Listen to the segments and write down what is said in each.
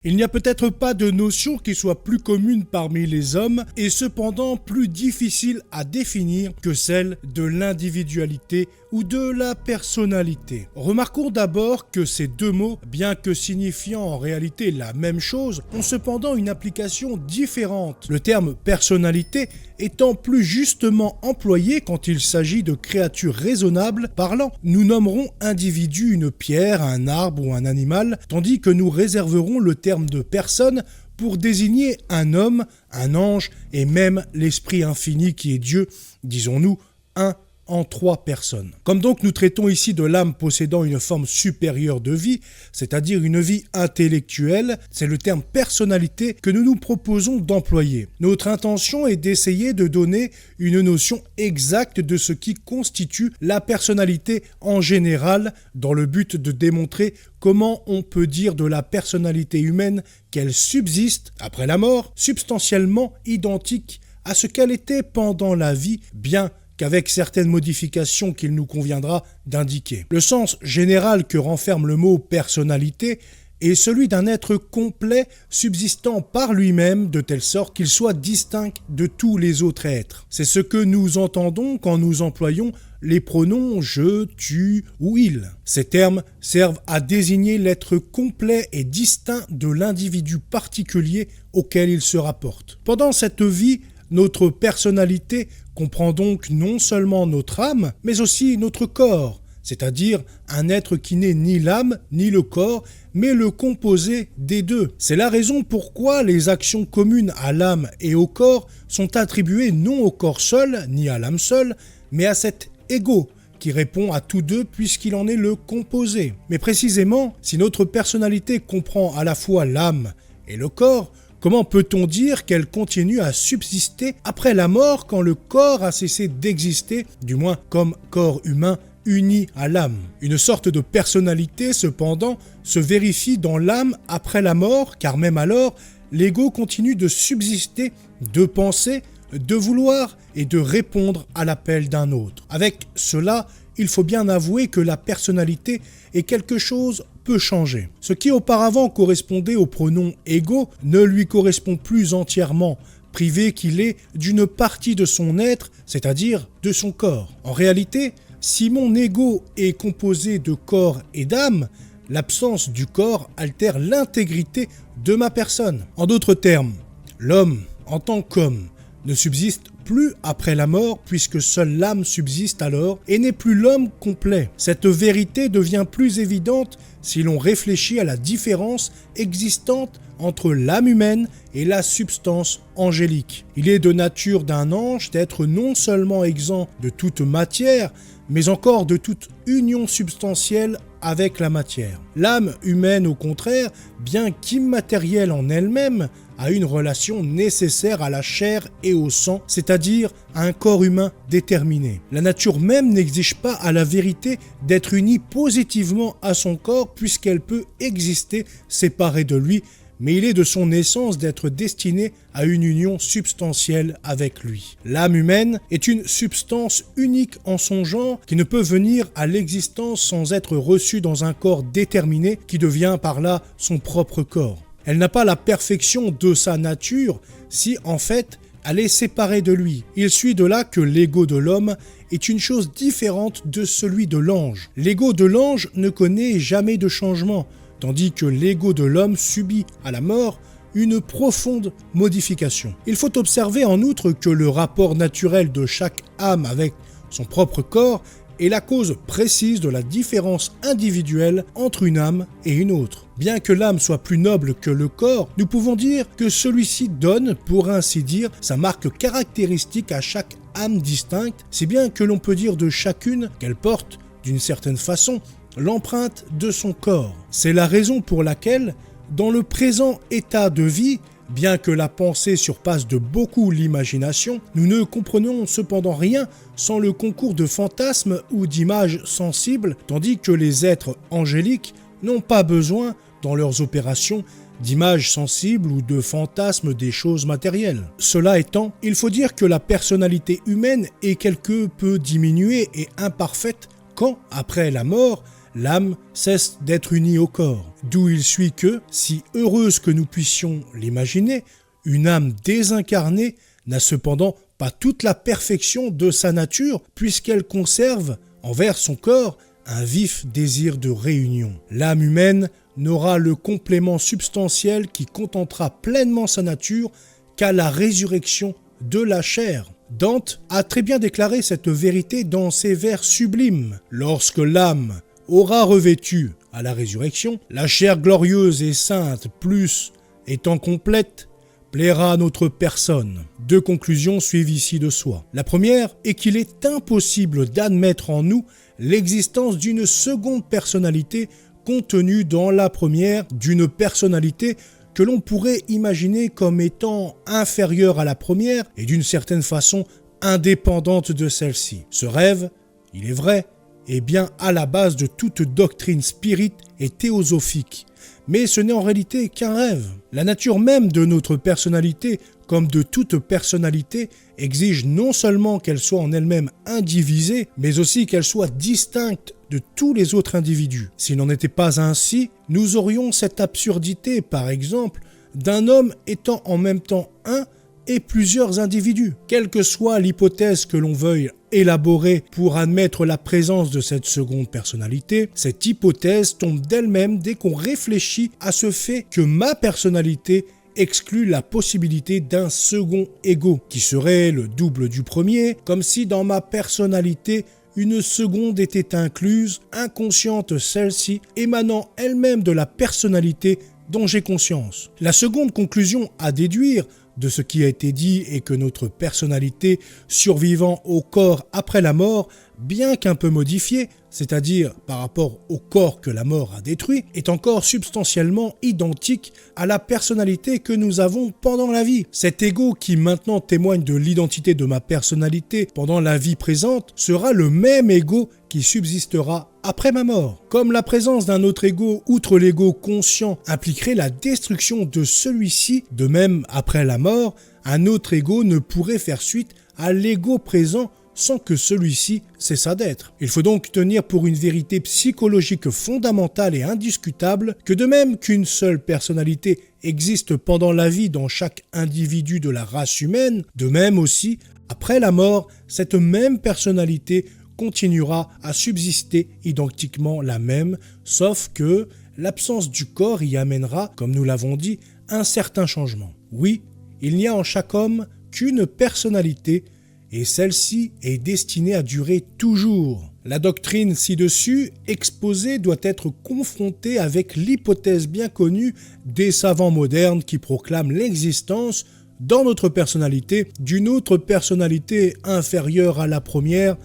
Il n'y a peut-être pas de notion qui soit plus commune parmi les hommes et cependant plus difficile à définir que celle de l'individualité ou de la personnalité. Remarquons d'abord que ces deux mots, bien que signifiant en réalité la même chose, ont cependant une application différente. Le terme personnalité étant plus justement employé quand il s'agit de créatures raisonnables parlant, nous nommerons individu une pierre, un arbre ou un animal, tandis que nous réserverons le terme de personne pour désigner un homme, un ange et même l'Esprit infini qui est Dieu, disons-nous, un en trois personnes. Comme donc nous traitons ici de l'âme possédant une forme supérieure de vie, c'est-à-dire une vie intellectuelle, c'est le terme personnalité que nous nous proposons d'employer. Notre intention est d'essayer de donner une notion exacte de ce qui constitue la personnalité en général, dans le but de démontrer comment on peut dire de la personnalité humaine qu'elle subsiste après la mort, substantiellement identique à ce qu'elle était pendant la vie, bien qu'avec certaines modifications qu'il nous conviendra d'indiquer. Le sens général que renferme le mot personnalité est celui d'un être complet subsistant par lui-même de telle sorte qu'il soit distinct de tous les autres êtres. C'est ce que nous entendons quand nous employons les pronoms je, tu ou il. Ces termes servent à désigner l'être complet et distinct de l'individu particulier auquel il se rapporte. Pendant cette vie, notre personnalité comprend donc non seulement notre âme, mais aussi notre corps, c'est-à-dire un être qui n'est ni l'âme ni le corps, mais le composé des deux. C'est la raison pourquoi les actions communes à l'âme et au corps sont attribuées non au corps seul, ni à l'âme seule, mais à cet ego qui répond à tous deux puisqu'il en est le composé. Mais précisément, si notre personnalité comprend à la fois l'âme et le corps, comment peut-on dire qu'elle continue à subsister après la mort quand le corps a cessé d'exister, du moins comme corps humain uni à l'âme? Une sorte de personnalité, cependant, se vérifie dans l'âme après la mort, car même alors, l'ego continue de subsister, de penser, de vouloir et de répondre à l'appel d'un autre. Avec cela, il faut bien avouer que la personnalité est quelque chose peut changer. Ce qui auparavant correspondait au pronom ego ne lui correspond plus entièrement, privé qu'il est d'une partie de son être, c'est-à-dire de son corps. En réalité, si mon ego est composé de corps et d'âme, l'absence du corps altère l'intégrité de ma personne. En d'autres termes, l'homme, en tant qu'homme, ne subsiste plus après la mort puisque seule l'âme subsiste alors et n'est plus l'homme complet. Cette vérité devient plus évidente si l'on réfléchit à la différence existante entre l'âme humaine et la substance angélique. Il est de nature d'un ange d'être non seulement exempt de toute matière, mais encore de toute union substantielle avec la matière. L'âme humaine, au contraire, bien qu'immatérielle en elle-même, a une relation nécessaire à la chair et au sang, c'est-à-dire à un corps humain déterminé. La nature même n'exige pas à la vérité d'être unie positivement à son corps puisqu'elle peut exister séparée de lui, mais il est de son essence d'être destinée à une union substantielle avec lui. L'âme humaine est une substance unique en son genre qui ne peut venir à l'existence sans être reçue dans un corps déterminé qui devient par là son propre corps. Elle n'a pas la perfection de sa nature si, en fait, elle est séparée de lui. Il suit de là que l'ego de l'homme est une chose différente de celui de l'ange. L'ego de l'ange ne connaît jamais de changement, tandis que l'ego de l'homme subit, à la mort, une profonde modification. Il faut observer en outre que le rapport naturel de chaque âme avec son propre corps est la cause précise de la différence individuelle entre une âme et une autre. Bien que l'âme soit plus noble que le corps, nous pouvons dire que celui-ci donne, pour ainsi dire, sa marque caractéristique à chaque âme distincte, si bien que l'on peut dire de chacune qu'elle porte, d'une certaine façon, l'empreinte de son corps. C'est la raison pour laquelle, dans le présent état de vie, bien que la pensée surpasse de beaucoup l'imagination, nous ne comprenons cependant rien sans le concours de fantasmes ou d'images sensibles, tandis que les êtres angéliques n'ont pas besoin, dans leurs opérations, d'images sensibles ou de fantasmes des choses matérielles. Cela étant, il faut dire que la personnalité humaine est quelque peu diminuée et imparfaite quand, après la mort, l'âme cesse d'être unie au corps. D'où il suit que, si heureuse que nous puissions l'imaginer, une âme désincarnée n'a cependant pas toute la perfection de sa nature, puisqu'elle conserve, envers son corps, un vif désir de réunion. L'âme humaine n'aura le complément substantiel qui contentera pleinement sa nature qu'à la résurrection de la chair. Dante a très bien déclaré cette vérité dans ses vers sublimes. Lorsque l'âme aura revêtu, à la résurrection, la chair glorieuse et sainte, plus étant complète, plaira à notre personne. Deux conclusions suivent ici de soi. La première est qu'il est impossible d'admettre en nous l'existence d'une seconde personnalité contenue dans la première, d'une personnalité que l'on pourrait imaginer comme étant inférieure à la première et d'une certaine façon indépendante de celle-ci. Ce rêve, il est vrai, est bien à la base de toute doctrine spirite et théosophique. Mais ce n'est en réalité qu'un rêve. La nature même de notre personnalité, comme de toute personnalité, exige non seulement qu'elle soit en elle-même indivisée, mais aussi qu'elle soit distincte de tous les autres individus. S'il n'en était pas ainsi, nous aurions cette absurdité, par exemple, d'un homme étant en même temps un et plusieurs individus. Quelle que soit l'hypothèse que l'on veuille élaborer pour admettre la présence de cette seconde personnalité, cette hypothèse tombe d'elle-même dès qu'on réfléchit à ce fait que ma personnalité exclut la possibilité d'un second ego, qui serait le double du premier, comme si dans ma personnalité, une seconde était incluse, inconsciente celle-ci, émanant elle-même de la personnalité dont j'ai conscience. La seconde conclusion à déduire de ce qui a été dit est que notre personnalité survivant au corps après la mort, bien qu'un peu modifiée, c'est-à-dire par rapport au corps que la mort a détruit, est encore substantiellement identique à la personnalité que nous avons pendant la vie. Cet ego qui maintenant témoigne de l'identité de ma personnalité pendant la vie présente sera le même ego qui subsistera après ma mort. Comme la présence d'un autre ego, outre l'ego conscient, impliquerait la destruction de celui-ci, de même après la mort, un autre ego ne pourrait faire suite à l'ego présent sans que celui-ci cessât d'être. Il faut donc tenir pour une vérité psychologique fondamentale et indiscutable que de même qu'une seule personnalité existe pendant la vie dans chaque individu de la race humaine, de même aussi, après la mort, cette même personnalité continuera à subsister identiquement la même, sauf que l'absence du corps y amènera, comme nous l'avons dit, un certain changement. Oui, il n'y a en chaque homme qu'une personnalité, et celle-ci est destinée à durer toujours. La doctrine ci-dessus exposée doit être confrontée avec l'hypothèse bien connue des savants modernes qui proclament l'existence dans notre personnalité d'une autre personnalité inférieure à la première,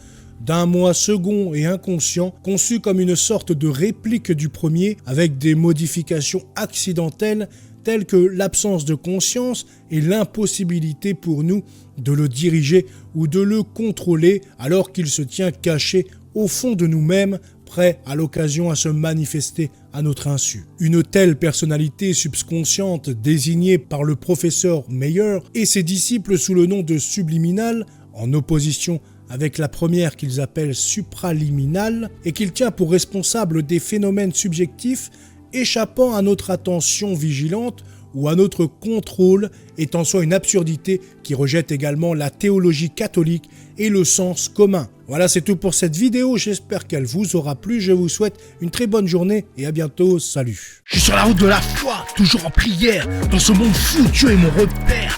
d'un moi second et inconscient, conçu comme une sorte de réplique du premier avec des modifications accidentelles telles que l'absence de conscience et l'impossibilité pour nous de le diriger ou de le contrôler alors qu'il se tient caché au fond de nous-mêmes, prêt à l'occasion à se manifester à notre insu. Une telle personnalité subconsciente désignée par le professeur Meyer et ses disciples sous le nom de subliminal, en opposition avec la première qu'ils appellent supraliminale, et qu'il tient pour responsable des phénomènes subjectifs échappant à notre attention vigilante ou à notre contrôle, est en soi une absurdité qui rejette également la théologie catholique et le sens commun. Voilà, c'est tout pour cette vidéo, j'espère qu'elle vous aura plu, je vous souhaite une très bonne journée et à bientôt, salut. Je suis sur la route de la foi, toujours en prière, dans ce monde fou, Dieu est mon repère.